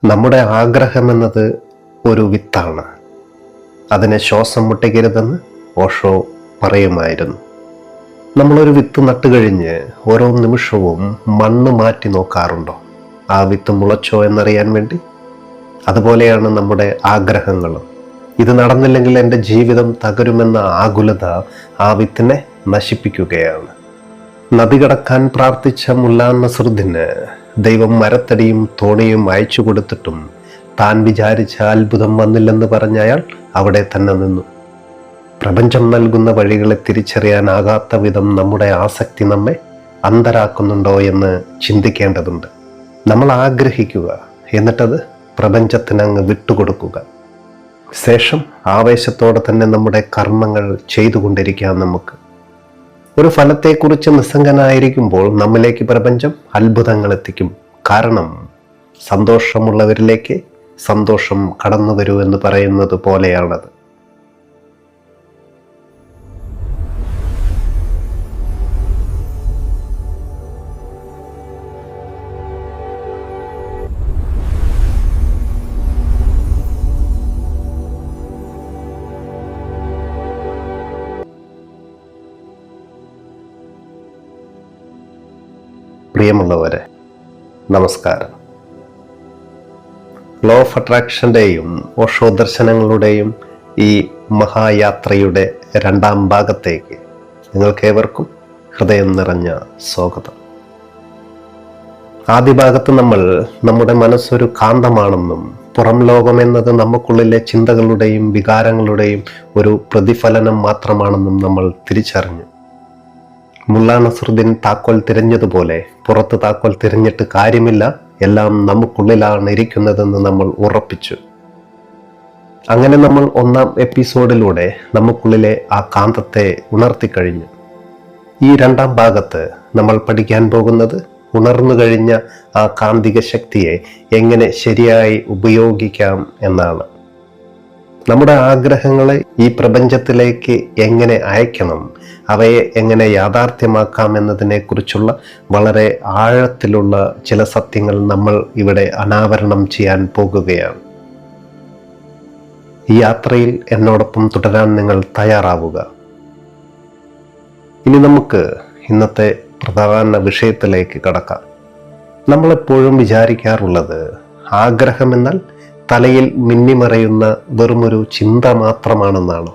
നമ്മുടെ ആഗ്രഹമെന്നത് ഒരു വിത്താണ്. അതിനെ ശ്വാസം മുട്ടിക്കരുതെന്ന് ഓഷോ പറയുമായിരുന്നു. നമ്മളൊരു വിത്ത് നട്ടുകഴിഞ്ഞ് ഓരോ നിമിഷവും മണ്ണ് മാറ്റി നോക്കാറുണ്ടോ ആ വിത്ത് മുളച്ചോ എന്നറിയാൻ വേണ്ടി? അതുപോലെയാണ് നമ്മുടെ ആഗ്രഹങ്ങളും. ഇത് നടന്നില്ലെങ്കിൽ എൻ്റെ ജീവിതം തകരുമെന്ന ആകുലത ആ വിത്തിനെ നശിപ്പിക്കുകയാണ്. നദി കടക്കാൻ പ്രാർത്ഥിച്ച മുല്ലാ നസറുദ്ദീന് ദൈവം മരത്തടിയും തോണിയും അയച്ചു കൊടുത്തിട്ടും താൻ വിചാരിച്ച അത്ഭുതം വന്നില്ലെന്ന് പറഞ്ഞ അയാൾ അവിടെ തന്നെ നിന്നു. പ്രപഞ്ചം നൽകുന്ന വഴികളെ തിരിച്ചറിയാനാകാത്ത വിധം നമ്മുടെ ആസക്തി നമ്മെ അന്ധരാക്കുന്നുണ്ടോ എന്ന് ചിന്തിക്കേണ്ടതുണ്ട്. നമ്മൾ ആഗ്രഹിക്കുക, എന്നിട്ടത് പ്രപഞ്ചത്തിനങ്ങ് വിട്ടുകൊടുക്കുക. ശേഷം ആവേശത്തോടെ തന്നെ നമ്മുടെ കർമ്മങ്ങൾ ചെയ്തുകൊണ്ടിരിക്കാം. നമുക്ക് ഒരു ഫലത്തെക്കുറിച്ച് നിസ്സംഗനായിരിക്കുമ്പോൾ നമ്മിലേക്ക് പ്രപഞ്ചം അത്ഭുതങ്ങൾ എത്തിക്കും. കാരണം സന്തോഷമുള്ളവരിലേക്ക് സന്തോഷം കടന്നു വരൂ എന്ന് പറയുന്നത് പോലെയാണത്. പ്രിയമുള്ളവരെ, നമസ്കാരം. ലോ ഓഫ് അട്രാക്ഷൻ്റെയും ഓഷോ ദർശനങ്ങളുടെയും ഈ മഹായാത്രയുടെ രണ്ടാം ഭാഗത്തേക്ക് നിങ്ങൾക്കേവർക്കും ഹൃദയം നിറഞ്ഞ സ്വാഗതം. ആദ്യ ഭാഗത്ത് നമ്മൾ നമ്മുടെ മനസ്സൊരു കാന്തമാണെന്നും പുറം ലോകം എന്നത് നമുക്കുള്ളിലെ ചിന്തകളുടെയും വികാരങ്ങളുടെയും ഒരു പ്രതിഫലനം മാത്രമാണെന്നും നമ്മൾ തിരിച്ചറിഞ്ഞു. മുല്ലാ നസറുദ്ദീൻ താക്കോൽ തിരഞ്ഞതുപോലെ പുറത്ത് താക്കോൽ തിരഞ്ഞിട്ട് കാര്യമില്ല, എല്ലാം നമുക്കുള്ളിലാണ് ഇരിക്കുന്നതെന്ന് നമ്മൾ ഉറപ്പിച്ചു. അങ്ങനെ നമ്മൾ ഒന്നാം എപ്പിസോഡിലൂടെ നമുക്കുള്ളിലെ ആ കാന്തത്തെ ഉണർത്തിക്കഴിഞ്ഞു. ഈ രണ്ടാം ഭാഗത്ത് നമ്മൾ പഠിക്കാൻ പോകുന്നത് ഉണർന്നു കഴിഞ്ഞ ആ കാന്തിക ശക്തിയെ എങ്ങനെ ശരിയായി ഉപയോഗിക്കാം എന്നാണ്. നമ്മുടെ ആഗ്രഹങ്ങളെ ഈ പ്രപഞ്ചത്തിലേക്ക് എങ്ങനെ അയക്കണം, അവയെ എങ്ങനെ യാഥാർത്ഥ്യമാക്കാം എന്നതിനെ കുറിച്ചുള്ള വളരെ ആഴത്തിലുള്ള ചില സത്യങ്ങൾ നമ്മൾ ഇവിടെ അനാവരണം ചെയ്യാൻ പോകുകയാണ്. ഈ യാത്രയിൽ എന്നോടൊപ്പം തുടരാൻ നിങ്ങൾ തയ്യാറാവുക. ഇനി നമുക്ക് ഇന്നത്തെ പ്രധാന വിഷയത്തിലേക്ക് കടക്കാം. നമ്മളെപ്പോഴും വിചാരിക്കാറുള്ളത് ആഗ്രഹമെന്നാൽ തലയിൽ മിന്നിമറയുന്ന വെറുമൊരു ചിന്ത മാത്രമാണെന്നാണ്.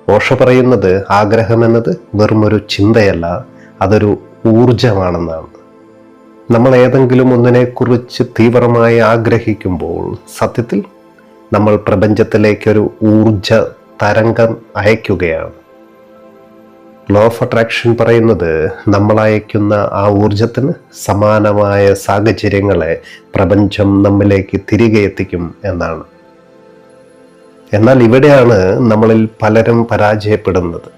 ഓഷോ പറയുന്നത് ആഗ്രഹമെന്നത് വെറുമൊരു ചിന്തയല്ല, അതൊരു ഊർജമാണെന്നാണ്. നമ്മൾ ഏതെങ്കിലും ഒന്നിനെക്കുറിച്ച് തീവ്രമായി ആഗ്രഹിക്കുമ്പോൾ സത്യത്തിൽ നമ്മൾ പ്രപഞ്ചത്തിലേക്കൊരു ഊർജ തരംഗം അയക്കുകയാണ്. ലോ ഓഫ് അട്രാക്ഷൻ പറയുന്നത് നമ്മൾ അയക്കുന്ന ആ ഊർജത്തിന് സമാനമായ സാഹചര്യങ്ങളെ പ്രപഞ്ചം നമ്മിലേക്ക് തിരികെ എത്തിക്കും എന്നാണ്. എന്നാൽ ഇവിടെയാണ് നമ്മളിൽ പലരും പരാജയപ്പെടുന്നത്.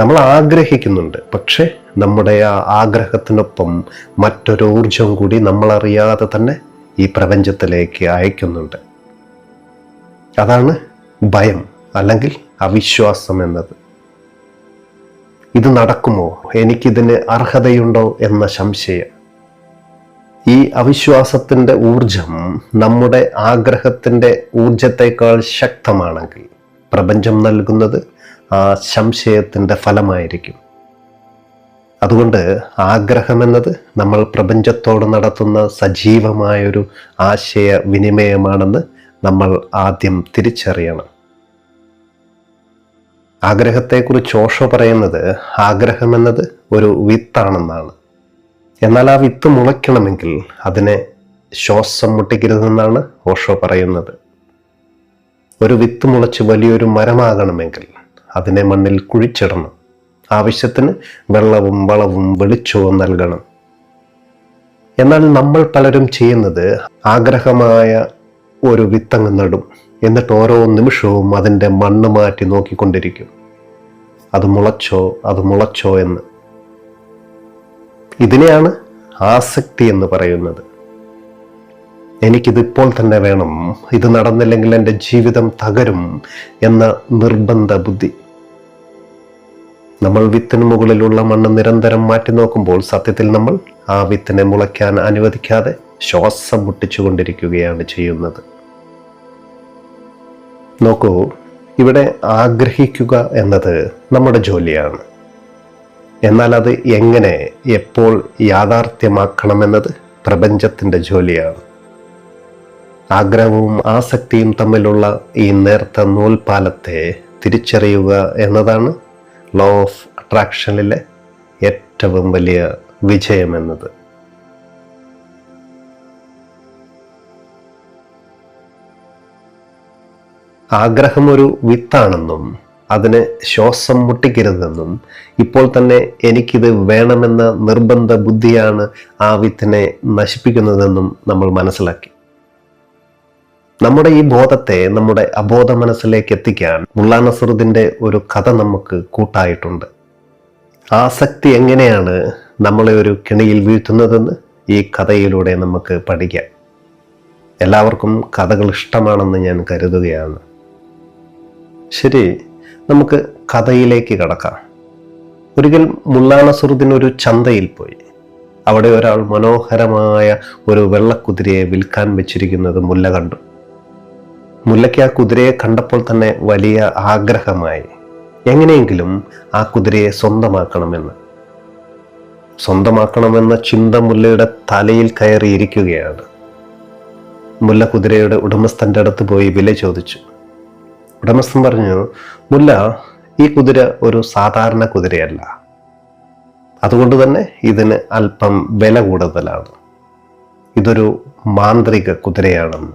നമ്മൾ ആഗ്രഹിക്കുന്നുണ്ട്, പക്ഷെ നമ്മുടെ ആ ആഗ്രഹത്തിനൊപ്പം മറ്റൊരു ഊർജം കൂടി നമ്മളറിയാതെ തന്നെ ഈ പ്രപഞ്ചത്തിലേക്ക് അയക്കുന്നുണ്ട്. അതാണ് ഭയം അല്ലെങ്കിൽ അവിശ്വാസം എന്നത്. ഇത് നടക്കുമോ, എനിക്കിതിന് അർഹതയുണ്ടോ എന്ന സംശയം. ഈ അവിശ്വാസത്തിൻ്റെ ഊർജം നമ്മുടെ ആഗ്രഹത്തിൻ്റെ ഊർജത്തെക്കാൾ ശക്തമാണെങ്കിൽ പ്രപഞ്ചം നൽകുന്നത് ആ സംശയത്തിൻ്റെ ഫലമായിരിക്കും. അതുകൊണ്ട് ആഗ്രഹമെന്നത് നമ്മൾ പ്രപഞ്ചത്തോട് നടത്തുന്ന സജീവമായൊരു ആശയ വിനിമയമാണെന്ന് നമ്മൾ ആദ്യം തിരിച്ചറിയണം. ആഗ്രഹത്തെക്കുറിച്ച് ഓഷോ പറയുന്നത് ആഗ്രഹമെന്നത് ഒരു വിത്താണെന്നാണ്. എന്നാൽ ആ വിത്ത് മുളയ്ക്കണമെങ്കിൽ അതിനെ ശ്വാസം മുട്ടിക്കരുതെന്നാണ് ഓഷോ പറയുന്നത്. ഒരു വിത്ത് മുളച്ച് വലിയൊരു മരമാകണമെങ്കിൽ അതിനെ മണ്ണിൽ കുഴിച്ചിടണം. ആവശ്യത്തിന് വെള്ളവും വളവും വെളിച്ചവും നൽകണം. എന്നാൽ നമ്മൾ പലരും ചെയ്യുന്നത് ആഗ്രഹമായ ഒരു വിത്തങ്ങ് നടും, എന്നിട്ട് ഓരോ നിമിഷവും അതിൻ്റെ മണ്ണ് മാറ്റി നോക്കിക്കൊണ്ടിരിക്കും. അത് മുളച്ചോ എന്ന്. ഇതിനെയാണ് ആസക്തി എന്ന് പറയുന്നത്. എനിക്കിതിപ്പോൾ തന്നെ വേണം, ഇത് നടന്നില്ലെങ്കിൽ എൻ്റെ ജീവിതം തകരും എന്ന നിർബന്ധ ബുദ്ധി. നമ്മൾ വിത്തിന് മുകളിലുള്ള മണ്ണ് നിരന്തരം മാറ്റി നോക്കുമ്പോൾ സത്യത്തിൽ നമ്മൾ ആ വിത്തിനെ മുളയ്ക്കാൻ അനുവദിക്കാതെ ശ്വാസം മുട്ടിച്ചുകൊണ്ടിരിക്കുകയാണ് ചെയ്യുന്നത്. നോക്കൂ, ഇവിടെ ആഗ്രഹിക്കുക എന്നത് നമ്മുടെ ജോലിയാണ്. എന്നാൽ അത് എങ്ങനെ, എപ്പോൾ യാഥാർത്ഥ്യമാക്കണമെന്നത് പ്രപഞ്ചത്തിൻ്റെ ജോലിയാണ്. ആഗ്രഹവും ആസക്തിയും തമ്മിലുള്ള ഈ നേർത്ത നൂൽപാലത്തെ തിരിച്ചറിയുക എന്നതാണ് ലോ ഓഫ് അട്രാക്ഷനിലെ ഏറ്റവും വലിയ വിജയമെന്നത്. ആഗ്രഹം ഒരു വിത്താണെന്നും അതിന് ശ്വാസം മുട്ടിക്കരുതെന്നും ഇപ്പോൾ തന്നെ എനിക്കിത് വേണമെന്ന നിർബന്ധ ബുദ്ധിയാണ് ആ വിത്തിനെ നശിപ്പിക്കുന്നതെന്നും നമ്മൾ മനസ്സിലാക്കി. നമ്മുടെ ഈ ബോധത്തെ നമ്മുടെ അബോധ മനസ്സിലേക്ക് എത്തിക്കാൻ മുല്ലാ നസറുദ്ദീന്റെ ഒരു കഥ നമുക്ക് കൂട്ടായിട്ടുണ്ട്. ആസക്തി എങ്ങനെയാണ് നമ്മളെ ഒരു കെണിയിൽ വീഴ്ത്തുന്നതെന്ന് ഈ കഥയിലൂടെ നമുക്ക് പഠിക്കാം. എല്ലാവർക്കും കഥകൾ ഇഷ്ടമാണെന്ന് ഞാൻ കരുതുകയാണ്. ശരി, നമുക്ക് കഥയിലേക്ക് കടക്കാം. ഒരിക്കൽ മുല്ലാ നസറുദ്ദീൻ ഒരു ചന്തയിൽ പോയി. അവിടെ ഒരാൾ മനോഹരമായ ഒരു വെള്ളക്കുതിരയെ വിൽക്കാൻ വെച്ചിരിക്കുന്നത് മുല്ല കണ്ടു. മുല്ലയ്ക്ക് ആ കുതിരയെ കണ്ടപ്പോൾ തന്നെ വലിയ ആഗ്രഹമായി. എങ്ങനെയെങ്കിലും ആ കുതിരയെ സ്വന്തമാക്കണമെന്ന ചിന്ത മുല്ലയുടെ തലയിൽ കയറിയിരിക്കുകയാണ്. മുല്ല കുതിരയുടെ ഉടമസ്ഥന്റെ അടുത്ത് പോയി വില ചോദിച്ചു. ഉടമസ്ഥൻ പറഞ്ഞു, മുല്ല, ഈ കുതിര ഒരു സാധാരണ കുതിരയല്ല. അതുകൊണ്ട് തന്നെ ഇതിന് അല്പം വില കൂടുതലാണ്. ഇതൊരു മാന്ത്രിക കുതിരയാണെന്ന്.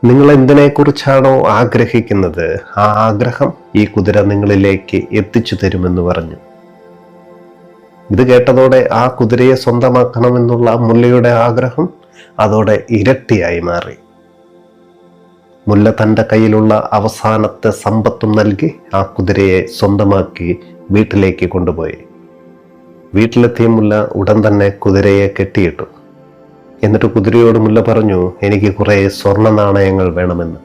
നിങ്ങൾ എന്തിനെക്കുറിച്ചാണോ ആഗ്രഹിക്കുന്നത്, ആ ആഗ്രഹം ഈ കുതിര നിങ്ങളിലേക്ക് എത്തിച്ചു തരുമെന്ന് പറഞ്ഞു. ഇത് കേട്ടതോടെ ആ കുതിരയെ സ്വന്തമാക്കണമെന്നുള്ള മുല്ലയുടെ ആഗ്രഹം അതോടെ ഇരട്ടിയായി മാറി. മുല്ല തൻ്റെ കയ്യിലുള്ള അവസാനത്തെ സമ്പത്തും നൽകി ആ കുതിരയെ സ്വന്തമാക്കി വീട്ടിലേക്ക് കൊണ്ടുപോയി. വീട്ടിലെത്തിയ മുല്ല ഉടൻ തന്നെ കുതിരയെ കെട്ടിയിട്ടു. എന്നിട്ട് കുതിരയോട് മുല്ല പറഞ്ഞു, എനിക്ക് കുറെ സ്വർണ്ണ നാണയങ്ങൾ വേണമെന്ന്.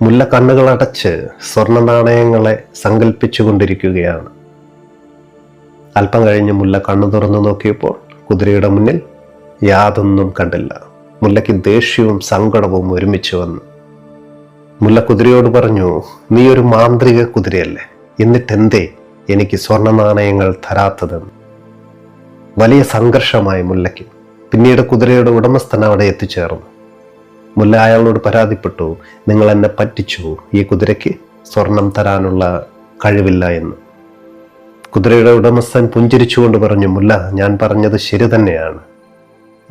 മുല്ല കണ്ണുകൾ അടച്ച് സ്വർണ്ണ നാണയങ്ങളെ സങ്കല്പിച്ചു കൊണ്ടിരിക്കുകയാണ്. അല്പം കഴിഞ്ഞ് മുല്ല കണ്ണു തുറന്നു നോക്കിയപ്പോൾ കുതിരയുടെ മുന്നിൽ യാതൊന്നും കണ്ടില്ല. മുല്ലയ്ക്ക് ദേഷ്യവും സങ്കടവും ഒരുമിച്ച് വന്നു. മുല്ല കുതിരയോട് പറഞ്ഞു, നീ ഒരു മാന്ത്രിക കുതിരയല്ലേ, എന്നിട്ടെന്തേ എനിക്ക് സ്വർണ്ണ നാണയങ്ങൾ തരാത്തതെന്ന്. വലിയ സംഘർഷമായി മുല്ലയ്ക്ക്. പിന്നീട് കുതിരയുടെ ഉടമസ്ഥൻ അവിടെ എത്തിച്ചേർന്നു. മുല്ല അയാളോട് പരാതിപ്പെട്ടു, നിങ്ങൾ എന്നെ പറ്റിച്ചു, ഈ കുതിരയ്ക്ക് സ്വർണം തരാനുള്ള കഴിവില്ല എന്ന്. കുതിരയുടെ ഉടമസ്ഥൻ പുഞ്ചിരിച്ചുകൊണ്ട് പറഞ്ഞു, മുല്ല, ഞാൻ പറഞ്ഞത് ശരി തന്നെയാണ്,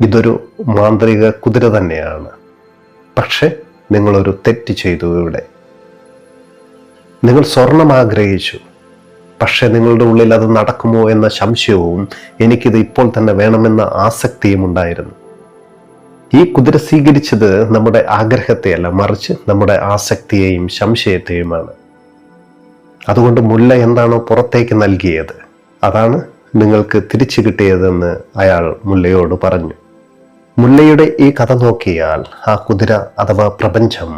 ഇതൊരു മാന്ത്രിക കുതിര തന്നെയാണ്. പക്ഷെ നിങ്ങളൊരു തെറ്റ് ചെയ്തു. ഇവിടെ നിങ്ങൾ സ്വർണം ആഗ്രഹിച്ചു, പക്ഷെ നിങ്ങളുടെ ഉള്ളിൽ അത് നടക്കുമോ എന്ന സംശയവും എനിക്കിത് ഇപ്പോൾ തന്നെ വേണമെന്ന ആസക്തിയും ഉണ്ടായിരുന്നു. ഈ കുതിര സ്വീകരിച്ചത് നമ്മുടെ ആഗ്രഹത്തെയല്ല, മറിച്ച് നമ്മുടെ ആസക്തിയെയും സംശയത്തെയുമാണ്. അതുകൊണ്ട് മുല്ല എന്താണോ പുറത്തേക്ക് നൽകിയത്, അതാണ് നിങ്ങൾക്ക് തിരിച്ചു കിട്ടിയതെന്ന് അയാൾ മുല്ലയോട് പറഞ്ഞു. മുല്ലയുടെ ഈ കഥ നോക്കിയാൽ ആ കുതിര അഥവാ പ്രപഞ്ചം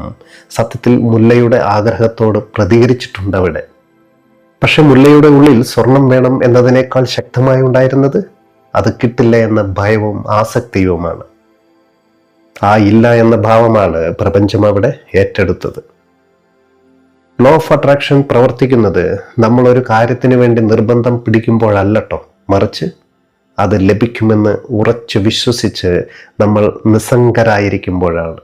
സത്യത്തിൽ മുല്ലയുടെ ആഗ്രഹത്തോട് പ്രതികരിച്ചിട്ടുണ്ട് അവിടെ. പക്ഷെ മുല്ലയുടെ ഉള്ളിൽ സ്വർണം വേണം എന്നതിനേക്കാൾ ശക്തമായി ഉണ്ടായിരുന്നത് അത് കിട്ടില്ല എന്ന ഭയവും ആസക്തിയുമാണ്. ആ ഇല്ല എന്ന ഭാവമാണ് പ്രപഞ്ചം അവിടെ ഏറ്റെടുത്തത്. ലോ ഓഫ് അട്രാക്ഷൻ പ്രവർത്തിക്കുന്നത് നമ്മൾ ഒരു കാര്യത്തിന് വേണ്ടി നിർബന്ധം പിടിക്കുമ്പോഴല്ലട്ടോ, മറിച്ച് അത് ലഭിക്കുമെന്ന് ഉറച്ചു വിശ്വസിച്ച് നമ്മൾ നിസ്സംഗരായിരിക്കുമ്പോഴാണ്.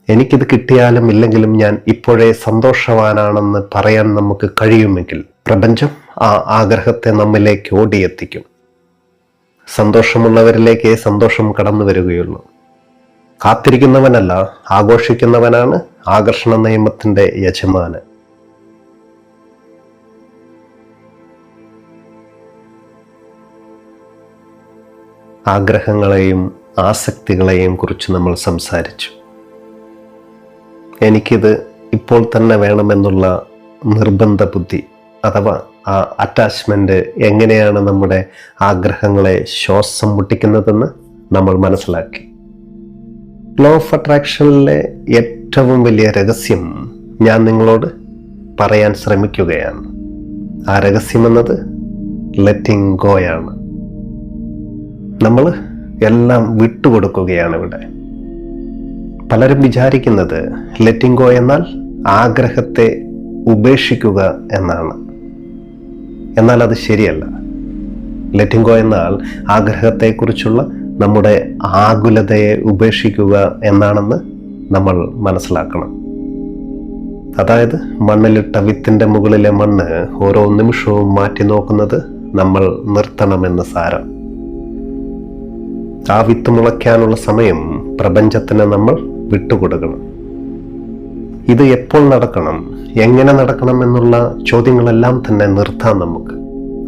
എനിക്കിത് കിട്ടിയാലും ഇല്ലെങ്കിലും ഞാൻ ഇപ്പോഴേ സന്തോഷവാനാണെന്ന് പറയാൻ നമുക്ക് കഴിയുമെങ്കിൽ പ്രപഞ്ചം ആ ആഗ്രഹത്തെ നമ്മിലേക്ക് ഓടിയെത്തിക്കും. സന്തോഷമുള്ളവരിലേക്ക് സന്തോഷം കടന്നു വരികയുള്ളൂ. കാത്തിരിക്കുന്നവനല്ല, ആഘോഷിക്കുന്നവനാണ് ആകർഷണ നിയമത്തിന്റെ യജമാനൻ. ആഗ്രഹങ്ങളെയും ആസക്തികളെയും കുറിച്ച് നമ്മൾ സംസാരിച്ചു. എനിക്കിത് ഇപ്പോൾ തന്നെ വേണമെന്നുള്ള നിർബന്ധ ബുദ്ധി അഥവാ ആ അറ്റാച്ച്മെന്റ് എങ്ങനെയാണ് നമ്മുടെ ആഗ്രഹങ്ങളെ ശ്വാസം മുട്ടിക്കുന്നതെന്ന് നമ്മൾ മനസ്സിലാക്കി. ലോ ഓഫ് അട്രാക്ഷനിലെ ഏറ്റവും വലിയ രഹസ്യം ഞാൻ നിങ്ങളോട് പറയാൻ ശ്രമിക്കുകയാണ്. ആ രഹസ്യം എന്നത് ലെറ്റിംഗ് ഗോയാണ്. നമ്മൾ എല്ലാം വിട്ടുകൊടുക്കുകയാണ് ഇവിടെ. പലരും വിചാരിക്കുന്നത് ലെറ്റിംഗ് ഗോ എന്നാൽ ആഗ്രഹത്തെ ഉപേക്ഷിക്കുക എന്നാണ്. എന്നാൽ അത് ശരിയല്ല. ലെറ്റിംഗ് ഗോ എന്നാൽ ആഗ്രഹത്തെക്കുറിച്ചുള്ള നമ്മുടെ ആകുലതയെ ഉപേക്ഷിക്കുക എന്നാണെന്ന് നമ്മൾ മനസ്സിലാക്കണം. അതായത് മണ്ണിലിട്ട വിത്തിന്റെ മുകളിലെ മണ്ണ് ഓരോ നിമിഷവും മാറ്റി നോക്കുന്നത് നമ്മൾ നിർത്തണമെന്ന് സാരം. ആ വിത്ത് മുളയ്ക്കാനുള്ള സമയം പ്രപഞ്ചത്തിന് നമ്മൾ വിട്ടുകൊടുക്കണം. ഇത് എപ്പോൾ നടക്കണം, എങ്ങനെ നടക്കണം എന്നുള്ള ചോദ്യങ്ങളെല്ലാം തന്നെ നിർത്താം നമുക്ക്.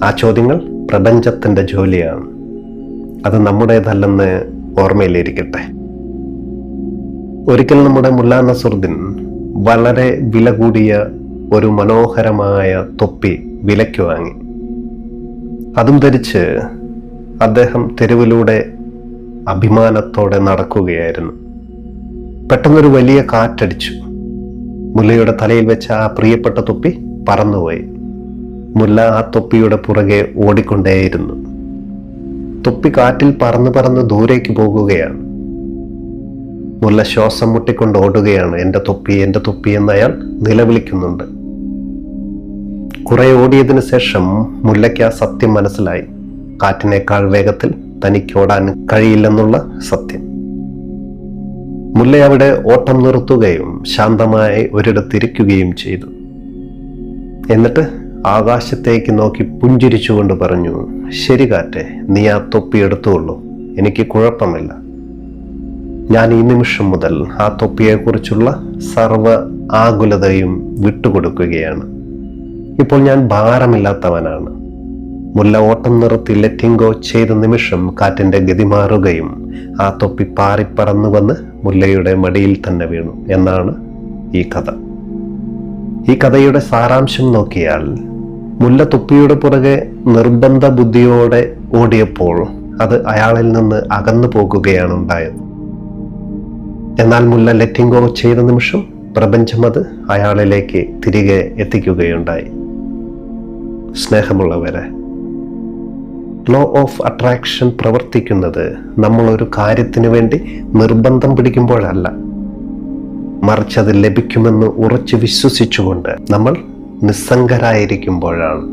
ആ ചോദ്യങ്ങൾ പ്രപഞ്ചത്തിന്റെ ജോലിയാണ്. അത് നമ്മുടേതല്ലെന്ന് ഓർമ്മയിലിരിക്കട്ടെ. ഒരിക്കൽ നമ്മുടെ മുല്ലാ നസറുദ്ദീൻ വളരെ വില കൂടിയ ഒരു മനോഹരമായ തൊപ്പി വിലയ്ക്ക് വാങ്ങി. അതും ധരിച്ച് അദ്ദേഹം തെരുവിലൂടെ അഭിമാനത്തോടെ നടക്കുകയായിരുന്നു. പെട്ടെന്നൊരു വലിയ കാറ്റടിച്ചു. മുല്ലയുടെ തലയിൽ വെച്ച ആ പ്രിയപ്പെട്ട തൊപ്പി പറന്നുപോയി. മുല്ല ആ തൊപ്പിയുടെ പുറകെ ഓടിക്കൊണ്ടേയിരുന്നു. തൊപ്പി കാറ്റിൽ പറന്ന് പറന്ന് ദൂരേക്ക് പോകുകയാണ്. മുല്ല ശ്വാസം മുട്ടിക്കൊണ്ട് ഓടുകയാണ്. എൻ്റെ തൊപ്പി, എൻ്റെ തൊപ്പി എന്ന് അയാൾ നിലവിളിക്കുന്നുണ്ട്. കുറെ ഓടിയതിനു ശേഷം മുല്ലയ്ക്ക് ആ സത്യം മനസ്സിലായി. കാറ്റിനേക്കാൾ വേഗത്തിൽ തനിക്ക് ഓടാൻ കഴിയില്ലെന്നുള്ള സത്യം. മുല്ല അവിടെ ഓട്ടം നിർത്തുകയും ശാന്തമായി ഒരിടത്തിരിക്കുകയും ചെയ്തു. എന്നിട്ട് ആകാശത്തേക്ക് നോക്കി പുഞ്ചിരിച്ചുകൊണ്ട് പറഞ്ഞു, ശരി കാറ്റേ, നീ ആ തൊപ്പി എടുത്തുകൊള്ളൂ, എനിക്ക് കുഴപ്പമില്ല. ഞാൻ ഈ നിമിഷം മുതൽ ആ തൊപ്പിയെക്കുറിച്ചുള്ള സർവ ആകുലതയും വിട്ടുകൊടുക്കുകയാണ്. ഇപ്പോൾ ഞാൻ ഭാരമില്ലാത്തവനാണ്. മുല്ല ഓട്ടം നിർത്തി ലെറ്റിംഗ് ഗോ ചെയ്ത നിമിഷം കാറ്റിന്റെ ഗതി മാറുകയും ആ തൊപ്പി പാറിപ്പറന്നു വന്ന് മുല്ലയുടെ മടിയിൽ തന്നെ വീണു എന്നാണ് ഈ കഥ. ഈ കഥയുടെ സാരാംശം നോക്കിയാൽ മുല്ല തൊപ്പിയുടെ പുറകെ നിർബന്ധ ബുദ്ധിയോടെ ഓടിയപ്പോൾ അത് അയാളിൽ നിന്ന് അകന്നു പോകുകയാണ് ഉണ്ടായത്. എന്നാൽ മുല്ല ലെറ്റിംഗ് ഗോ ചെയ്ത നിമിഷം പ്രപഞ്ചം അത് അയാളിലേക്ക് തിരികെ എത്തിക്കുകയുണ്ടായി. സ്നേഹമുള്ളവരെ, ലോ ഓഫ് അട്രാക്ഷൻ പ്രവർത്തിക്കുന്നത് നമ്മൾ ഒരു കാര്യത്തിന് വേണ്ടി നിർബന്ധം പിടിക്കുമ്പോഴല്ല, മറിച്ച് അത് ലഭിക്കുമെന്ന് ഉറച്ചു വിശ്വസിച്ചുകൊണ്ട് നമ്മൾ നിസ്സംഗരായിരിക്കുമ്പോഴാണ്.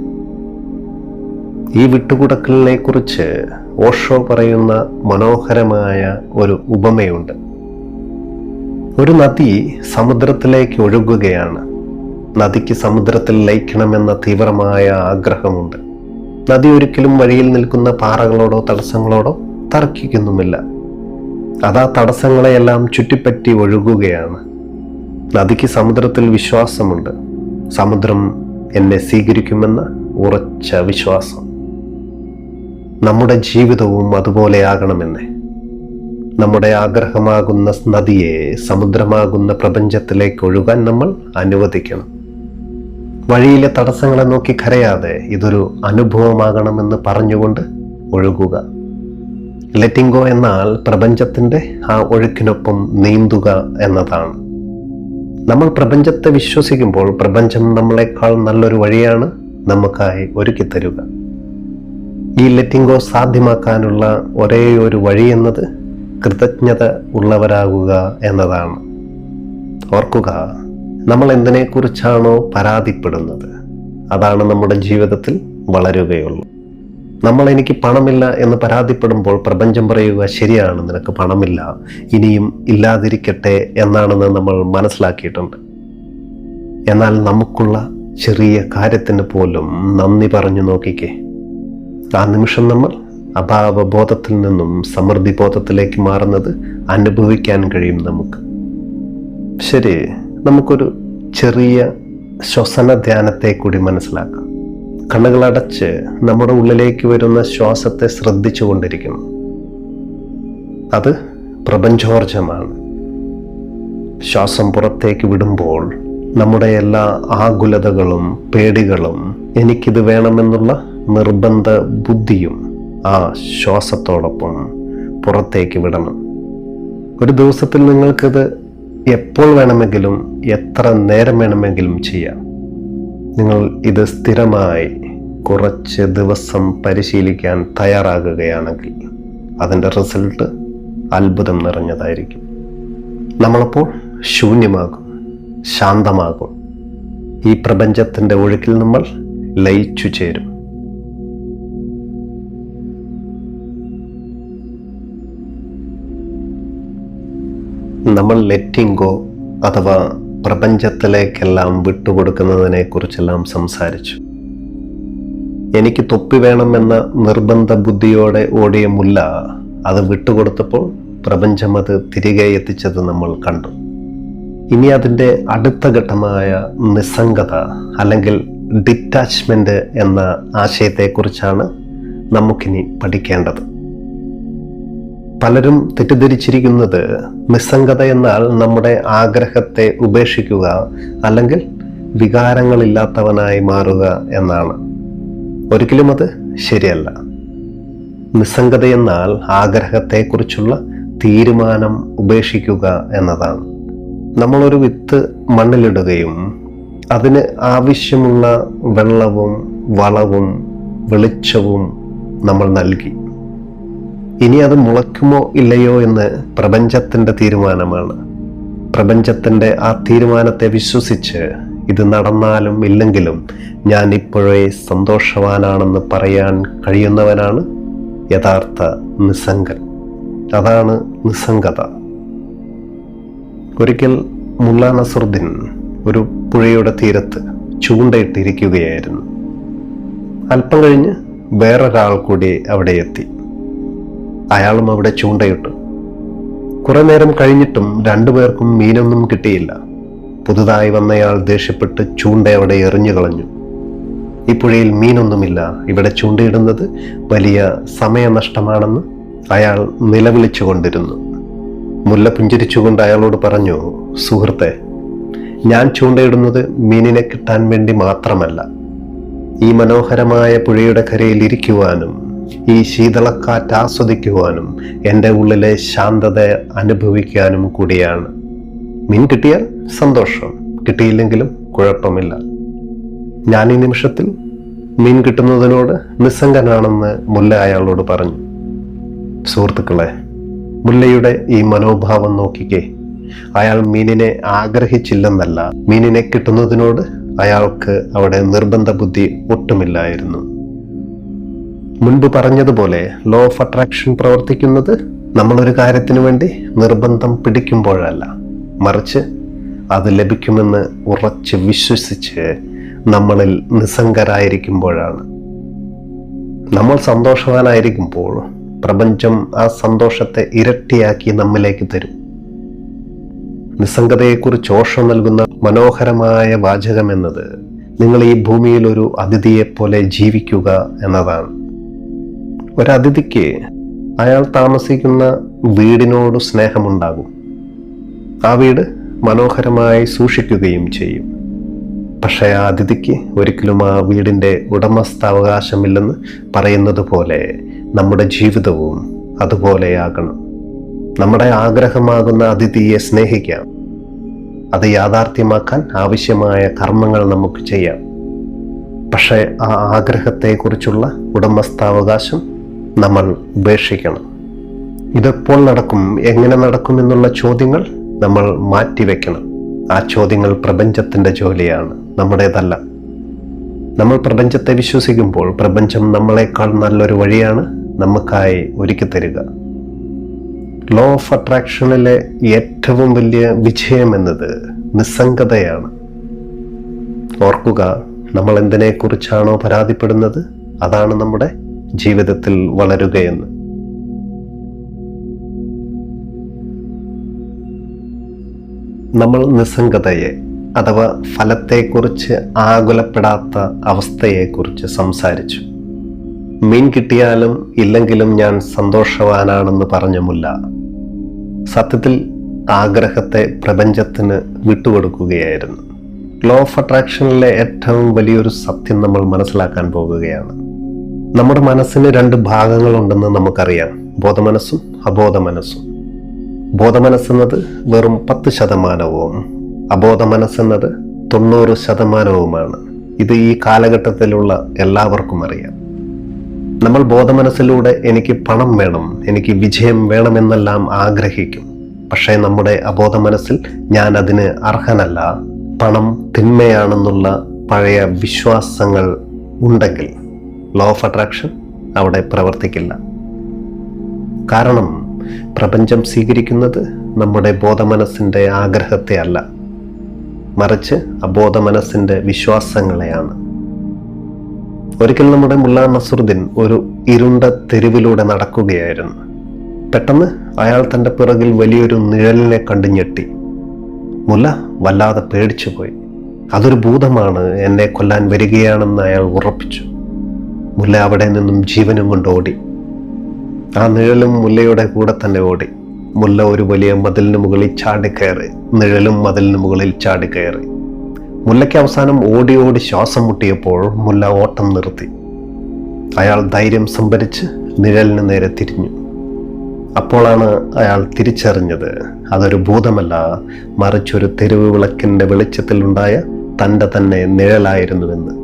ഈ വിട്ടുകൊടുക്കലിനെ കുറിച്ച് ഓഷോ പറയുന്ന മനോഹരമായ ഒരു ഉപമയുണ്ട്. ഒരു നദി സമുദ്രത്തിലേക്ക് ഒഴുകുകയാണ്. നദിക്ക് സമുദ്രത്തിൽ ലയിക്കണമെന്ന തീവ്രമായ ആഗ്രഹമുണ്ട്. നദി ഒരിക്കലും വഴിയിൽ നിൽക്കുന്ന പാറകളോടോ തടസ്സങ്ങളോടോ തർക്കിക്കുന്നുമില്ല. അതാ തടസ്സങ്ങളെയെല്ലാം ചുറ്റിപ്പറ്റി ഒഴുകുകയാണ്. നദിക്ക് സമുദ്രത്തിൽ വിശ്വാസമുണ്ട്. സമുദ്രം എന്നെ സ്വീകരിക്കുമെന്ന ഉറച്ച വിശ്വാസം. നമ്മുടെ ജീവിതവും അതുപോലെയാകണമെന്ന്. നമ്മുടെ ആഗ്രഹമാകുന്ന നദിയെ സമുദ്രമാകുന്ന പ്രപഞ്ചത്തിലേക്ക് ഒഴുകാൻ നമ്മൾ അനുവദിക്കണം. വഴിയിലെ തടസ്സങ്ങളെ നോക്കി കരയാതെ ഇതൊരു അനുഭവമാകണമെന്ന് പറഞ്ഞുകൊണ്ട് ഒഴുകുക. ലെറ്റിംഗ് ഗോ എന്നാൽ പ്രപഞ്ചത്തിന്റെ ആ ഒഴുക്കിനൊപ്പം നീന്തുക എന്നതാണ്. നമ്മൾ പ്രപഞ്ചത്തെ വിശ്വസിക്കുമ്പോൾ പ്രപഞ്ചം നമ്മളെക്കാൾ നല്ലൊരു വഴിയാണ് നമുക്കായി ഒരുക്കി തരുക. ഈ ലെറ്റിംഗ് ഗോ സാധ്യമാക്കാനുള്ള ഒരേ ഒരു വഴി എന്നത് കൃതജ്ഞത ഉള്ളവരാകുക എന്നതാണ്. ഓർക്കുക, നമ്മൾ എന്തിനെക്കുറിച്ചാണോ പരാതിപ്പെടുന്നത് അതാണ് നമ്മുടെ ജീവിതത്തിൽ വളരുകയുള്ളൂ. നമ്മൾ എനിക്ക് പണമില്ല എന്ന് പരാതിപ്പെടുമ്പോൾ പ്രപഞ്ചം പറയുക, ശരിയാണ്, നിനക്ക് പണമില്ല, ഇനിയും ഇല്ലാതിരിക്കട്ടെ എന്നാണെന്ന് നമ്മൾ മനസ്സിലാക്കിയിട്ടുണ്ട്. എന്നാൽ നമുക്കുള്ള ചെറിയ കാര്യത്തിന് പോലും നന്ദി പറഞ്ഞു നോക്കിക്കേ. ആ നിമിഷം നമ്മൾ അഭാവബോധത്തിൽ നിന്നും സമൃദ്ധി ബോധത്തിലേക്ക് മാറുന്നത് അനുഭവിക്കാൻ കഴിയും നമുക്ക്. ശരി, നമുക്കൊരു ചെറിയ ശ്വസന ധ്യാനത്തെ കൂടി മനസ്സിലാക്കാം. കണ്ണുകളടച്ച് നമ്മുടെ ഉള്ളിലേക്ക് വരുന്ന ശ്വാസത്തെ ശ്രദ്ധിച്ചു കൊണ്ടിരിക്കണം. അത് പ്രപഞ്ചോർജമാണ്. ശ്വാസം പുറത്തേക്ക് വിടുമ്പോൾ നമ്മുടെ എല്ലാ ആകുലതകളും പേടികളും എനിക്കിത് വേണമെന്നുള്ള നിർബന്ധ ബുദ്ധിയും ആ ശ്വാസത്തോടൊപ്പം പുറത്തേക്ക് വിടണം. ഒരു ദിവസത്തിൽ നിങ്ങൾക്കിത് എപ്പോൾ വേണമെങ്കിലും എത്ര നേരം വേണമെങ്കിലും ചെയ്യാം. നിങ്ങൾ ഇത് സ്ഥിരമായി കുറച്ച് ദിവസം പരിശീലിക്കാൻ തയ്യാറാകുകയാണെങ്കിൽ അതിൻ്റെ റിസൾട്ട് അത്ഭുതം നിറഞ്ഞതായിരിക്കും. നമ്മളപ്പോൾ ശൂന്യമാകും, ശാന്തമാകും. ഈ പ്രപഞ്ചത്തിൻ്റെ ഒഴുക്കിൽ നമ്മൾ ലയിച്ചു ചേരും. നമ്മൾ ലെറ്റിംഗ് ഗോ അഥവാ പ്രപഞ്ചത്തിലേക്കെല്ലാം വിട്ടുകൊടുക്കുന്നതിനെ കുറിച്ചെല്ലാം സംസാരിച്ചു. എനിക്ക് തൊപ്പി വേണമെന്ന നിർബന്ധ ബുദ്ധിയോടെ ഓടിയ മുല്ല അത് വിട്ടുകൊടുത്തപ്പോൾ പ്രപഞ്ചം അത് തിരികെ എത്തിച്ചത് നമ്മൾ കണ്ടു. ഇനി അതിൻ്റെ അടുത്ത ഘട്ടമായ നിസ്സംഗത അല്ലെങ്കിൽ ഡിറ്റാച്ച്മെന്റ് എന്ന ആശയത്തെക്കുറിച്ചാണ് നമുക്കിനി പഠിക്കേണ്ടത്. പലരും തെറ്റിദ്ധരിച്ചിരിക്കുന്നത് നിസ്സംഗത എന്നാൽ നമ്മുടെ ആഗ്രഹത്തെ ഉപേക്ഷിക്കുക അല്ലെങ്കിൽ വികാരങ്ങളില്ലാത്തവനായി മാറുക എന്നാണ്. ഒരിക്കലും അത് ശരിയല്ല. നിസ്സംഗത എന്നാൽ ആഗ്രഹത്തെക്കുറിച്ചുള്ള തീരുമാനം ഉപേക്ഷിക്കുക എന്നതാണ്. നമ്മളൊരു വിത്ത് മണ്ണിലിടുകയും അതിന് ആവശ്യമുള്ള വെള്ളവും വളവും വെളിച്ചവും നമ്മൾ നൽകി. ഇനി അത് മുളയ്ക്കുമോ ഇല്ലയോ എന്ന് പ്രപഞ്ചത്തിൻ്റെ തീരുമാനമാണ്. പ്രപഞ്ചത്തിൻ്റെ ആ തീരുമാനത്തെ വിശ്വസിച്ച് ഇത് നടന്നാലും ഇല്ലെങ്കിലും ഞാൻ ഇപ്പോഴേ സന്തോഷവാനാണെന്ന് പറയാൻ കഴിയുന്നവനാണ് യഥാർത്ഥ നിസ്സംഗൻ. അതാണ് നിസ്സംഗത. ഒരിക്കൽ മുല്ല നസറുദ്ദീൻ ഒരു പുഴയുടെ തീരത്ത് ചൂണ്ടയിട്ടിരിക്കുകയായിരുന്നു. അല്പം കഴിഞ്ഞ് വേറൊരാൾ കൂടി അവിടെ എത്തി. അയാളും അവിടെ ചൂണ്ടയിട്ടു. കുറെ നേരം കഴിഞ്ഞിട്ടും രണ്ടുപേർക്കും മീനൊന്നും കിട്ടിയില്ല. പുതുതായി വന്നയാൾ ദേഷ്യപ്പെട്ട് ചൂണ്ട അവിടെ എറിഞ്ഞു കളഞ്ഞു. ഈ പുഴയിൽ മീനൊന്നുമില്ല, ഇവിടെ ചൂണ്ടയിടുന്നത് വലിയ സമയനഷ്ടമാണെന്ന് അയാൾ നിലവിളിച്ചു കൊണ്ടിരുന്നു. മുല്ല പുഞ്ചിരിച്ചുകൊണ്ട് അയാളോട് പറഞ്ഞു, സുഹൃത്തെ, ഞാൻ ചൂണ്ടയിടുന്നത് മീനിനെ കിട്ടാൻ വേണ്ടി മാത്രമല്ല, ഈ മനോഹരമായ പുഴയുടെ കരയിൽ ഇരിക്കുവാനും ഈ ശീതളക്കാറ്റ് ആസ്വദിക്കുവാനും എൻ്റെ ഉള്ളിലെ ശാന്തത അനുഭവിക്കാനും കൂടിയാണ്. മീൻ കിട്ടിയാൽ സന്തോഷം, കിട്ടിയില്ലെങ്കിലും കുഴപ്പമില്ല. ഞാൻ ഈ നിമിഷത്തിൽ മീൻ കിട്ടുന്നതിനോട് നിസ്സംഗനാണെന്ന് മുല്ല അയാളോട് പറഞ്ഞു. സുഹൃത്തുക്കളെ, മുല്ലയുടെ ഈ മനോഭാവം നോക്കിക്കേ. അയാൾ മീനിനെ ആഗ്രഹിച്ചില്ലെന്നല്ല, മീനിനെ കിട്ടുന്നതിനോട് അയാൾക്ക് അവിടെ നിർബന്ധ ബുദ്ധി ഒട്ടുമില്ലായിരുന്നു. മുൻപ് പറഞ്ഞതുപോലെ ലോ ഓഫ് അട്രാക്ഷൻ പ്രവർത്തിക്കുന്നത് നമ്മളൊരു കാര്യത്തിന് വേണ്ടി നിർബന്ധം പിടിക്കുമ്പോഴല്ല, മറിച്ച് അത് ലഭിക്കുമെന്ന് ഉറച്ച് വിശ്വസിച്ച് നമ്മളിൽ നിസ്സംഗരായിരിക്കുമ്പോഴാണ്. നമ്മൾ സന്തോഷവാനായിരിക്കുമ്പോൾ പ്രപഞ്ചം ആ സന്തോഷത്തെ ഇരട്ടിയാക്കി നമ്മിലേക്ക് തരും. നിസ്സംഗതയെക്കുറിച്ച് ഓഷോ നൽകുന്ന മനോഹരമായ വാചകം എന്നത് നിങ്ങൾ ഈ ഭൂമിയിൽ ഒരു അതിഥിയെപ്പോലെ ജീവിക്കുക എന്നതാണ്. ഒരതിഥിക്ക് അയാൾ താമസിക്കുന്ന വീടിനോട് സ്നേഹമുണ്ടാകും. ആ വീട് മനോഹരമായി സൂക്ഷിക്കുകയും ചെയ്യും. പക്ഷേ ആ അതിഥിക്ക് ഒരിക്കലും ആ വീടിൻ്റെ ഉടമസ്ഥാവകാശമില്ലെന്ന് പറയുന്നത് പോലെ നമ്മുടെ ജീവിതവും അതുപോലെയാകണം. നമ്മുടെ ആഗ്രഹമാകുന്ന അതിഥിയെ സ്നേഹിക്കാം. അത് യാഥാർത്ഥ്യമാക്കാൻ ആവശ്യമായ കർമ്മങ്ങൾ നമുക്ക് ചെയ്യാം. പക്ഷേ ആ ആഗ്രഹത്തെക്കുറിച്ചുള്ള ഉടമസ്ഥാവകാശം നമ്മൾ ഉപേക്ഷിക്കണം. ഇതെപ്പോൾ നടക്കും, എങ്ങനെ നടക്കും എന്നുള്ള ചോദ്യങ്ങൾ നമ്മൾ മാറ്റിവെക്കണം. ആ ചോദ്യങ്ങൾ പ്രപഞ്ചത്തിൻ്റെ ജോലിയാണ്, നമ്മുടേതല്ല. നമ്മൾ പ്രപഞ്ചത്തെ വിശ്വസിക്കുമ്പോൾ പ്രപഞ്ചം നമ്മളെക്കാൾ നല്ലൊരു വഴിയാണ് നമുക്കായി ഒരുക്കി തരിക. ലോ ഓഫ് അട്രാക്ഷനിലെ ഏറ്റവും വലിയ വിജയം എന്നത് നിസ്സംഗതയാണ്. ഓർക്കുക, നമ്മൾ എന്തിനെക്കുറിച്ചാണോ പരാതിപ്പെടുന്നത് അതാണ് നമ്മുടെ ജീവിതത്തിൽ വളരുകയെന്ന്. നമ്മൾ നിസ്സംഗതയെ അഥവാ ഫലത്തെക്കുറിച്ച് ആകുലപ്പെടാത്ത അവസ്ഥയെക്കുറിച്ച് സംസാരിച്ചു. മീൻ കിട്ടിയാലും ഇല്ലെങ്കിലും ഞാൻ സന്തോഷവാനാണെന്ന് പറഞ്ഞ മുല്ല സത്യത്തിൽ ആഗ്രഹത്തെ പ്രപഞ്ചത്തിന് വിട്ടുകൊടുക്കുകയായിരുന്നു. ലോ ഓഫ് അട്രാക്ഷനിലെ ഏറ്റവും വലിയൊരു സത്യം നമ്മൾ മനസ്സിലാക്കാൻ പോകുകയാണ്. നമ്മുടെ മനസ്സിന് രണ്ട് ഭാഗങ്ങളുണ്ടെന്ന് നമുക്കറിയാം, ബോധമനസ്സും അബോധമനസ്സും. ബോധമനസ്സെന്നത് വെറും 10%, അബോധമനസ്സെന്നത് 90%. ഇത് ഈ കാലഘട്ടത്തിലുള്ള എല്ലാവർക്കും അറിയാം. നമ്മൾ ബോധമനസ്സിലൂടെ എനിക്ക് പണം വേണം, എനിക്ക് വിജയം വേണമെന്നെല്ലാം ആഗ്രഹിക്കും. പക്ഷേ നമ്മുടെ അബോധ മനസ്സിൽ ഞാൻ അതിന് അർഹനല്ല, പണം തിന്മയാണെന്നുള്ള പഴയ വിശ്വാസങ്ങൾ ഉണ്ടെങ്കിൽ ലോ ഓഫ് അട്രാക്ഷൻ അവിടെ പ്രവർത്തിക്കില്ല. കാരണം പ്രപഞ്ചം സ്വീകരിക്കുന്നത് നമ്മുടെ ബോധമനസ്സിൻ്റെ ആഗ്രഹത്തെ അല്ല, മറിച്ച് അബോധ മനസ്സിൻ്റെ വിശ്വാസങ്ങളെയാണ്. ഒരിക്കൽ നമ്മുടെ മുല്ല നസറുദ്ദീൻ ഒരു ഇരുണ്ട തെരുവിലൂടെ നടക്കുകയായിരുന്നു. പെട്ടെന്ന് അയാൾ തൻ്റെ പിറകിൽ വലിയൊരു നിഴലിനെ കണ്ടു ഞെട്ടി. മുല്ല വല്ലാതെ പേടിച്ചുപോയി. അതൊരു ഭൂതമാണ്, എന്നെ കൊല്ലാൻ വരികയാണെന്ന് അയാൾ ഉറപ്പിച്ചു. മുല്ല അവിടെ നിന്നും ജീവനും കൊണ്ട് ഓടി. ആ നിഴലും മുല്ലയുടെ കൂടെ തന്നെ ഓടി. മുല്ല ഒരു വലിയ മതിലിന് മുകളിൽ ചാടിക്കയറി, നിഴലും മതിലിന് മുകളിൽ ചാടിക്കയറി. മുല്ലയ്ക്ക് അവസാനം ഓടി ഓടി ശ്വാസം മുട്ടിയപ്പോൾ മുല്ല ഓട്ടം നിർത്തി. അയാൾ ധൈര്യം സംഭരിച്ച് നിഴലിന് നേരെ തിരിഞ്ഞു. അപ്പോഴാണ് അയാൾ തിരിച്ചറിഞ്ഞത് അതൊരു ഭൂതമല്ല, മറിച്ചൊരു തെരുവ് വിളക്കിന്റെ വെളിച്ചത്തിലുണ്ടായ തൻ്റെ തന്നെ നിഴലായിരുന്നുവെന്ന്.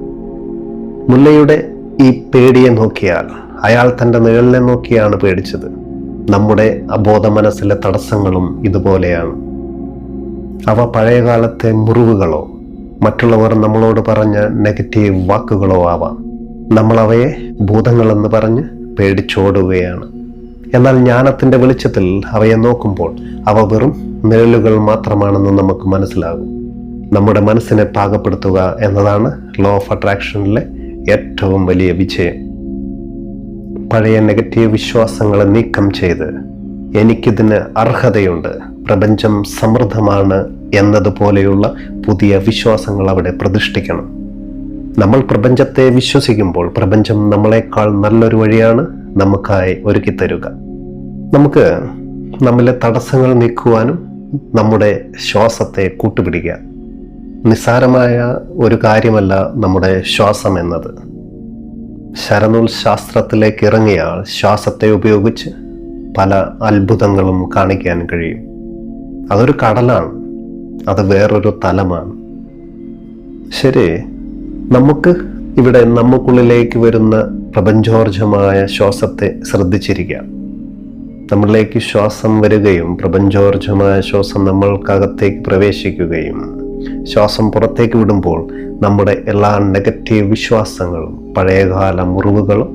മുല്ലയുടെ ഈ പേടിയെ നോക്കിയാൽ അയാൾ തൻ്റെ നിഴലിനെ നോക്കിയാണ് പേടിച്ചത്. നമ്മുടെ അബോധ മനസ്സിലെ തടസ്സങ്ങളും ഇതുപോലെയാണ്. അവ പഴയകാലത്തെ മുറിവുകളോ മറ്റുള്ളവർ നമ്മളോട് പറഞ്ഞ നെഗറ്റീവ് വാക്കുകളോ ആവാം. നമ്മൾ അവയെ ഭൂതങ്ങളെന്ന് പറഞ്ഞ് പേടിച്ചോടുകയാണ്. എന്നാൽ ജ്ഞാനത്തിന്റെ വെളിച്ചത്തിൽ അവയെ നോക്കുമ്പോൾ അവ വെറും നിഴലുകൾ മാത്രമാണെന്ന് നമുക്ക് മനസ്സിലാകും. നമ്മുടെ മനസ്സിനെ പാകപ്പെടുത്തുക എന്നതാണ് ലോ ഓഫ് അട്രാക്ഷനിലെ ഏറ്റവും വലിയ വിജയം. പഴയ നെഗറ്റീവ് വിശ്വാസങ്ങളെ നീക്കം ചെയ്ത് എനിക്കിതിന് അർഹതയുണ്ട്, പ്രപഞ്ചം സമൃദ്ധമാണ് എന്നതുപോലെയുള്ള പുതിയ വിശ്വാസങ്ങൾ അവിടെ പ്രതിഷ്ഠിക്കണം. നമ്മൾ പ്രപഞ്ചത്തെ വിശ്വസിക്കുമ്പോൾ പ്രപഞ്ചം നമ്മളെക്കാൾ നല്ലൊരു വഴിയാണ് നമുക്കായി ഒരുക്കി തരുക. നമുക്ക് നമ്മിലെ തടസ്സങ്ങൾ നീക്കുവാനും നമ്മുടെ ശ്വാസത്തെ കൂട്ടുപിടിക്കുക. നിസ്സാരമായ ഒരു കാര്യമല്ല നമ്മുടെ ശ്വാസം എന്നത്. ശരനൂൽ ശാസ്ത്രത്തിലേക്ക് ഇറങ്ങിയാൽ ശ്വാസത്തെ ഉപയോഗിച്ച് പല അത്ഭുതങ്ങളും കാണിക്കാൻ കഴിയും. അതൊരു കടലാണ്, അത് വേറൊരു തലമാണ്. ശരി, നമുക്ക് ഇവിടെ നമുക്കുള്ളിലേക്ക് വരുന്ന പ്രപഞ്ചോർജമായ ശ്വാസത്തെ ശ്രദ്ധിച്ചിരിക്കാം. നമ്മളിലേക്ക് ശ്വാസം വരികയും പ്രപഞ്ചോർജമായ ശ്വാസം നമ്മൾക്കകത്തേക്ക് പ്രവേശിക്കുകയും ശ്വാസം പുറത്തേക്ക് വിടുമ്പോൾ നമ്മുടെ എല്ലാ നെഗറ്റീവ് വിശ്വാസങ്ങളും പഴയകാല മുറിവുകളും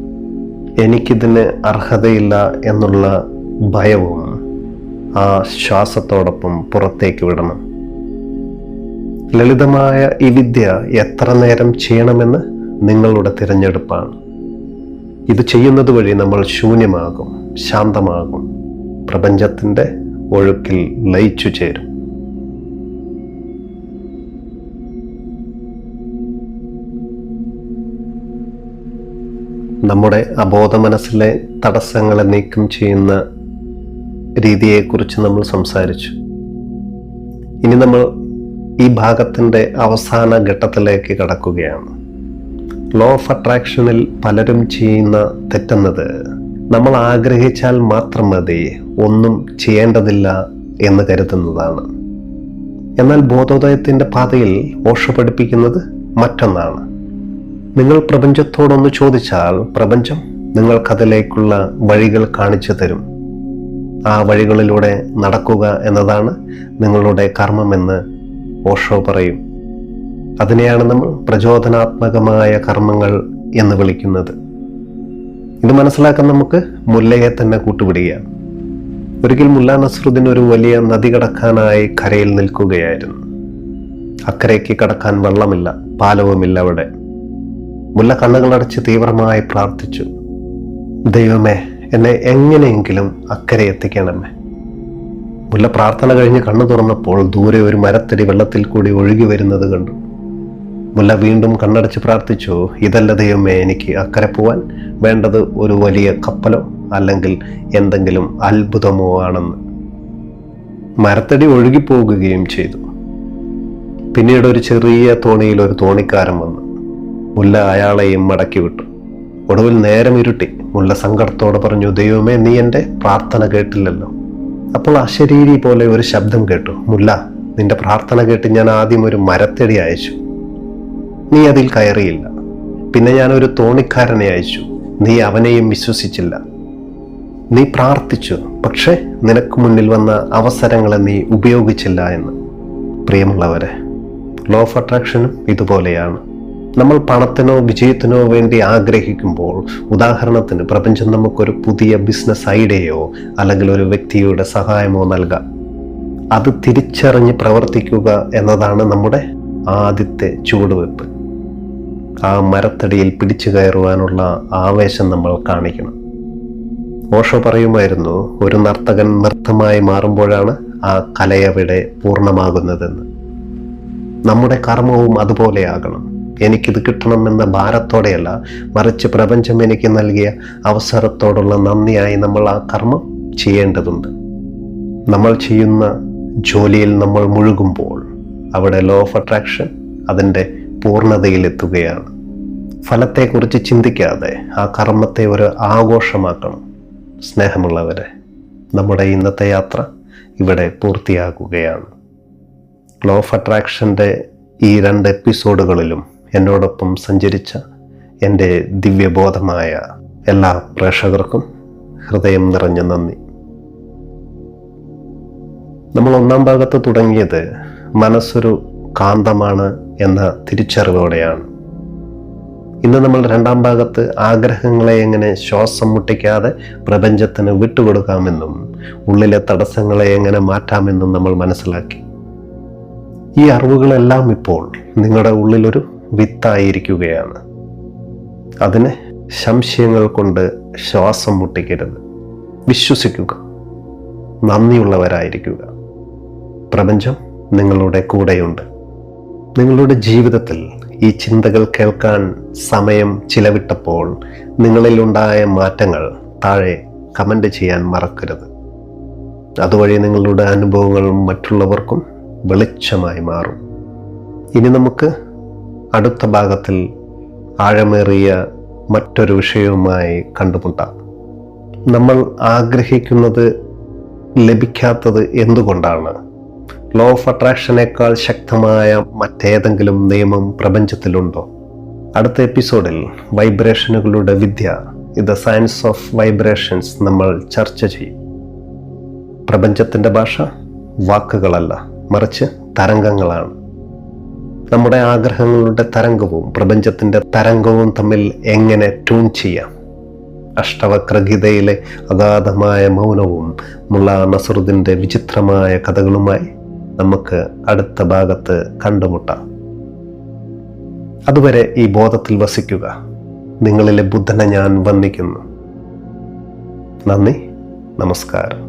എനിക്കിതിന് അർഹതയില്ല എന്നുള്ള ഭയവും ആ ശ്വാസത്തോടൊപ്പം പുറത്തേക്ക് വിടണം. ലളിതമായ ഈ വിദ്യ എത്ര നേരം ചെയ്യണമെന്ന് നിങ്ങളുടെ തിരഞ്ഞെടുപ്പാണ്. ഇത് ചെയ്യുന്നത് വഴി നമ്മൾ ശൂന്യമാകും, ശാന്തമാകും, പ്രപഞ്ചത്തിൻ്റെ ഒഴുക്കിൽ ലയിച്ചു ചേരും. നമ്മുടെ അബോധ മനസ്സിലെ തടസ്സങ്ങളെ നീക്കം ചെയ്യുന്ന രീതിയെക്കുറിച്ച് നമ്മൾ സംസാരിച്ചു. ഇനി നമ്മൾ ഈ ഭാഗത്തിൻ്റെ അവസാന ഘട്ടത്തിലേക്ക് കടക്കുകയാണ്. ലോ ഓഫ് അട്രാക്ഷനിൽ പലരും ചെയ്യുന്ന തെറ്റെന്നത് നമ്മൾ ആഗ്രഹിച്ചാൽ മാത്രം മതി, ഒന്നും ചെയ്യേണ്ടതില്ല എന്ന് കരുതുന്നതാണ്. എന്നാൽ ബോധോദയത്തിൻ്റെ പാതയിൽ ഓഷോ പഠിപ്പിക്കുന്നത് മറ്റൊന്നാണ്. നിങ്ങൾ പ്രപഞ്ചത്തോടൊന്ന് ചോദിച്ചാൽ പ്രപഞ്ചം നിങ്ങൾക്കതിലേക്കുള്ള വഴികൾ കാണിച്ചു തരും. ആ വഴികളിലൂടെ നടക്കുക എന്നതാണ് നിങ്ങളുടെ കർമ്മമെന്ന് ഓഷോ പറയും. അതിനെയാണ് നമ്മൾ പ്രചോദനാത്മകമായ കർമ്മങ്ങൾ എന്ന് വിളിക്കുന്നത്. ഇത് മനസ്സിലാക്കാൻ നമുക്ക് മുല്ലയെ തന്നെ കൂട്ടുപിടിക്കാം. ഒരിക്കൽ മുല്ല നസറുദ്ദീൻ ഒരു വലിയ നദി കടക്കാനായി കരയിൽ നിൽക്കുകയായിരുന്നു. അക്കരയ്ക്ക് കടക്കാൻ വെള്ളമില്ല, പാലവുമില്ല അവിടെ. മുല്ല കണ്ണുകളടച്ച് തീവ്രമായി പ്രാർത്ഥിച്ചു, ദൈവമേ, എന്നെ എങ്ങനെയെങ്കിലും അക്കരെ എത്തിക്കണമേ. മുല്ല പ്രാർത്ഥന കഴിഞ്ഞ് കണ്ണു തുറന്നപ്പോൾ ദൂരെ ഒരു മരത്തടി വെള്ളത്തിൽ കൂടി ഒഴുകി വരുന്നത് കണ്ടു. മുല്ല വീണ്ടും കണ്ണടച്ച് പ്രാർത്ഥിച്ചു, ഇതല്ല ദൈവമേ എനിക്ക് അക്കരെ പോവാൻ വേണ്ടത്, ഒരു വലിയ കപ്പലോ അല്ലെങ്കിൽ എന്തെങ്കിലും അത്ഭുതമോ ആണെന്ന്. മരത്തടി ഒഴുകിപ്പോകുകയും ചെയ്തു. പിന്നീട് ഒരു ചെറിയ തോണിയിൽ ഒരു തോണിക്കാരൻ വന്നു. മുല്ല അയാളെയും മടക്കി വിട്ടു. ഒടുവിൽ നേരം ഇരുട്ടി. മുല്ല സങ്കടത്തോടെ പറഞ്ഞു, ദൈവമേ, നീ എൻ്റെ പ്രാർത്ഥന കേട്ടില്ലല്ലോ. അപ്പോൾ അശരീരി പോലെ ഒരു ശബ്ദം കേട്ടു, മുല്ല, നിന്റെ പ്രാർത്ഥന കേട്ട് ഞാൻ ആദ്യം ഒരു മരത്തടി അയച്ചു, നീ അതിൽ കയറിയില്ല. പിന്നെ ഞാൻ ഒരു തോണിക്കാരനെ അയച്ചു, നീ അവനെയും വിശ്വസിച്ചില്ല. നീ പ്രാർത്ഥിച്ചു, പക്ഷേ നിനക്ക് മുന്നിൽ വന്ന അവസരങ്ങളെ നീ ഉപയോഗിച്ചില്ല എന്ന്. പ്രിയമുള്ളവരെ, ലോ ഓഫ് അട്രാക്ഷനും ഇതുപോലെയാണ്. നമ്മൾ പണത്തിനോ വിജയത്തിനോ വേണ്ടി ആഗ്രഹിക്കുമ്പോൾ, ഉദാഹരണത്തിന് പ്രപഞ്ചം നമുക്കൊരു പുതിയ ബിസിനസ് ഐഡിയയോ അല്ലെങ്കിൽ ഒരു വ്യക്തിയുടെ സഹായമോ നൽകാം. അത് തിരിച്ചറിഞ്ഞ് പ്രവർത്തിക്കുക എന്നതാണ് നമ്മുടെ ആദ്യത്തെ ചുവടുവെപ്പ്. ആ മരത്തടിയിൽ പിടിച്ചു കയറുവാനുള്ള ആവേശം നമ്മൾ കാണിക്കണം. ഓഷോ പറയുമായിരുന്നു, ഒരു നർത്തകൻ നൃത്തമായി മാറുമ്പോഴാണ് ആ കലയവിടെ പൂർണ്ണമാകുന്നതെന്ന്. നമ്മുടെ കർമ്മവും അതുപോലെയാകണം. എനിക്കിത് കിട്ടണമെന്ന ഭാരത്തോടെയല്ല, മറിച്ച് പ്രപഞ്ചം എനിക്ക് നൽകിയ അവസരത്തോടുള്ള നന്ദിയായി നമ്മൾ ആ കർമ്മം ചെയ്യേണ്ടതുണ്ട്. നമ്മൾ ചെയ്യുന്ന ജോലിയിൽ നമ്മൾ മുഴുകുമ്പോൾ അവിടെ ലോ ഓഫ് അട്രാക്ഷൻ അതിൻ്റെ പൂർണ്ണതയിലെത്തുകയാണ്. ഫലത്തെക്കുറിച്ച് ചിന്തിക്കാതെ ആ കർമ്മത്തെ ഒരു ആഘോഷമാക്കണം. സ്നേഹമുള്ളവരെ, നമ്മുടെ ഇന്നത്തെ യാത്ര ഇവിടെ പൂർത്തിയാകുകയാണ്. ലോ ഓഫ് അട്രാക്ഷൻ്റെ ഈ 2 എപ്പിസോഡുകളിലും എന്നോടൊപ്പം സഞ്ചരിച്ച എൻ്റെ ദിവ്യബോധമായ എല്ലാ പ്രേക്ഷകർക്കും ഹൃദയം നിറഞ്ഞ നന്ദി. നമ്മൾ 1-ാം ഭാഗത്ത് തുടങ്ങിയത് മനസ്സൊരു കാന്തമാണ് എന്ന തിരിച്ചറിവോടെയാണ്. ഇന്ന് നമ്മൾ 2-ാം ഭാഗത്ത് ആഗ്രഹങ്ങളെ എങ്ങനെ ശ്വാസം മുട്ടിക്കാതെ പ്രപഞ്ചത്തിന് വിട്ടുകൊടുക്കാമെന്നും ഉള്ളിലെ തടസ്സങ്ങളെ എങ്ങനെ മാറ്റാമെന്നും നമ്മൾ മനസ്സിലാക്കി. ഈ അറിവുകളെല്ലാം ഇപ്പോൾ നിങ്ങളുടെ ഉള്ളിലൊരു വിത്തായിരിക്കുകയാണ്. അതിനെ സംശയങ്ങൾ കൊണ്ട് ശ്വാസം മുട്ടിക്കരുത്. വിശ്വസിക്കുക, നന്ദിയുള്ളവരായിരിക്കുക. പ്രപഞ്ചം നിങ്ങളുടെ കൂടെയുണ്ട്. നിങ്ങളുടെ ജീവിതത്തിൽ ഈ ചിന്തകൾ കേൾക്കാൻ സമയം ചിലവിട്ടപ്പോൾ നിങ്ങളിലുണ്ടായ മാറ്റങ്ങൾ താഴെ കമൻ്റ് ചെയ്യാൻ മറക്കരുത്. അതുവഴി നിങ്ങളുടെ അനുഭവങ്ങൾ മറ്റുള്ളവർക്കും വെളിച്ചമായി മാറും. ഇനി നമുക്ക് അടുത്ത ഭാഗത്തിൽ ആഴമേറിയ മറ്റൊരു വിഷയവുമായി കണ്ടുമുട്ടാം. നമ്മൾ ആഗ്രഹിക്കുന്നത് ലഭിക്കാത്തത് എന്തുകൊണ്ടാണ്? ലോ ഓഫ് അട്രാക്ഷനേക്കാൾ ശക്തമായ മറ്റേതെങ്കിലും നിയമം പ്രപഞ്ചത്തിലുണ്ടോ? അടുത്ത എപ്പിസോഡിൽ വൈബ്രേഷനുകളുടെ വിദ്യ, ദ സയൻസ് ഓഫ് വൈബ്രേഷൻസ് നമ്മൾ ചർച്ച ചെയ്യും. പ്രപഞ്ചത്തിൻ്റെ ഭാഷ വാക്കുകളല്ല, മറിച്ച് തരംഗങ്ങളാണ്. നമ്മുടെ ആഗ്രഹങ്ങളുടെ തരംഗവും പ്രപഞ്ചത്തിൻ്റെ തരംഗവും തമ്മിൽ എങ്ങനെ ട്യൂൺ ചെയ്യാം? അഷ്ടവക്രഗീതയിലെ അഗാധമായ മൗനവും മുള്ള നസറുദ്ദീൻ്റെ വിചിത്രമായ കഥകളുമായി നമുക്ക് അടുത്ത ഭാഗത്ത് കണ്ടുമുട്ടാം. അതുവരെ ഈ ബോധത്തിൽ വസിക്കുക. നിങ്ങളിലെ ബുദ്ധനെ ഞാൻ വന്ദിക്കുന്നു. നന്ദി, നമസ്കാരം.